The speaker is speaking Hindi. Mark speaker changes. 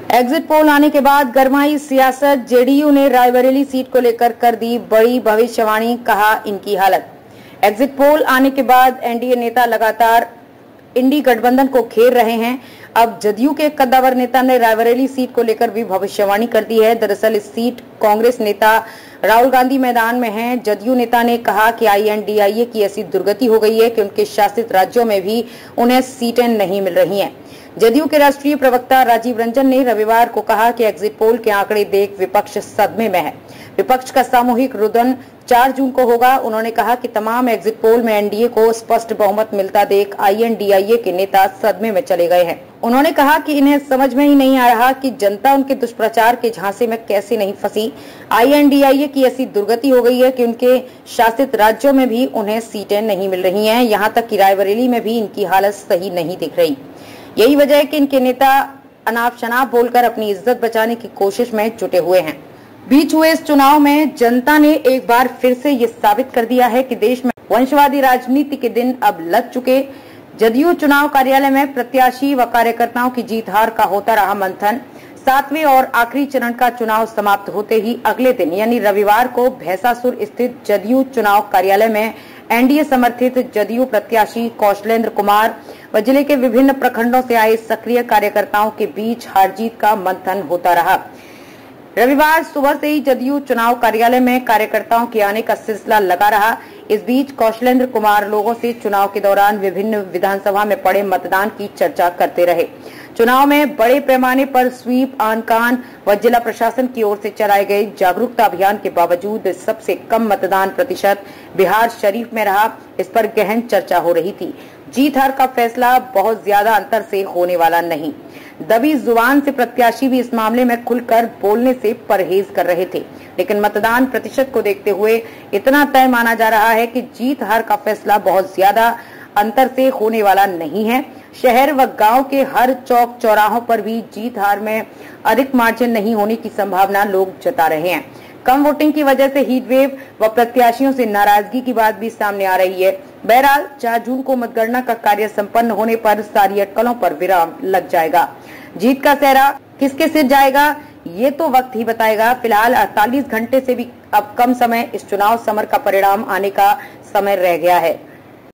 Speaker 1: एग्जिट पोल आने के बाद गरमाई सियासत। जेडीयू ने रायबरेली सीट को लेकर कर दी बड़ी भविष्यवाणी, कहा इनकी हालत। एग्जिट पोल आने के बाद एनडीए नेता लगातार इंडी गठबंधन को घेर रहे हैं। अब जदयू के कद्दावर नेता ने रायबरेली सीट को लेकर भी भविष्यवाणी कर दी है। दरअसल इस सीट कांग्रेस नेता राहुल गांधी मैदान में हैं। जदयू नेता ने कहा कि INDIA की ऐसी दुर्गति हो गई है कि उनके शासित राज्यों में भी उन्हें सीटें नहीं मिल रही हैं। जदयू के राष्ट्रीय प्रवक्ता राजीव रंजन ने रविवार को कहा कि एग्जिट पोल के आंकड़े देख विपक्ष सदमे में है। विपक्ष का सामूहिक रुदन 4 जून को होगा। उन्होंने कहा कि तमाम एग्जिट पोल में एनडीए को स्पष्ट बहुमत मिलता देख INDIA के नेता सदमे में चले गए हैं। उन्होंने कहा कि इन्हें समझ में ही नहीं आ रहा कि जनता उनके दुष्प्रचार के झांसे में कैसे नहीं फंसी। INDIA की ऐसी दुर्गति हो गई है कि उनके शासित राज्यों में भी उन्हें सीटें नहीं मिल रही हैं। यहाँ तक कि रायबरेली में भी इनकी हालत सही नहीं दिख रही। यही वजह है कि इनके नेता अनाप शनाप बोलकर अपनी इज्जत बचाने की कोशिश में जुटे हुए हैं। बीच हुए इस चुनाव में जनता ने एक बार फिर से ये साबित कर दिया है कि देश में वंशवादी राजनीति के दिन अब लग चुके। जदयू चुनाव कार्यालय में प्रत्याशी व कार्यकर्ताओं की जीत हार का होता रहा मंथन। 7वें और आखिरी चरण का चुनाव समाप्त होते ही अगले दिन यानी रविवार को भैंसासुर स्थित जदयू चुनाव कार्यालय में एनडीए समर्थित जदयू प्रत्याशी कौशलेंद्र कुमार व जिले के विभिन्न प्रखंडों से आए सक्रिय कार्यकर्ताओं के बीच हार जीत का मंथन होता रहा। रविवार सुबह से ही जदयू चुनाव कार्यालय में कार्यकर्ताओं के आने का सिलसिला लगा रहा। इस बीच कौशलेंद्र कुमार लोगों से चुनाव के दौरान विभिन्न विधानसभा में पड़े मतदान की चर्चा करते रहे। चुनाव में बड़े पैमाने पर स्वीप, आन-कान व जिला प्रशासन की ओर से चलाए गए जागरूकता अभियान के बावजूद सबसे कम मतदान प्रतिशत बिहार शरीफ में रहा। इस पर गहन चर्चा हो रही थी। जीत हार का फैसला बहुत ज्यादा अंतर से होने वाला नहीं। दबी जुबान से प्रत्याशी भी इस मामले में खुलकर बोलने से परहेज कर रहे थे, लेकिन मतदान प्रतिशत को देखते हुए इतना तय माना जा रहा है कि जीत हार का फैसला बहुत ज्यादा अंतर से होने वाला नहीं है। शहर व गांव के हर चौक चौराहों पर भी जीत हार में अधिक मार्जिन नहीं होने की संभावना लोग जता रहे हैं। कम वोटिंग की वजह से हीट वेव व प्रत्याशियों से नाराजगी की बात भी सामने आ रही है। बहरहाल 4 जून को मतगणना का कार्य संपन्न होने पर सारी अटकलों पर विराम लग जाएगा। जीत का सेहरा किसके सिर जाएगा ये तो वक्त ही बताएगा। फिलहाल 48 घंटे से भी अब कम समय इस चुनाव समर का परिणाम आने का समय रह गया है।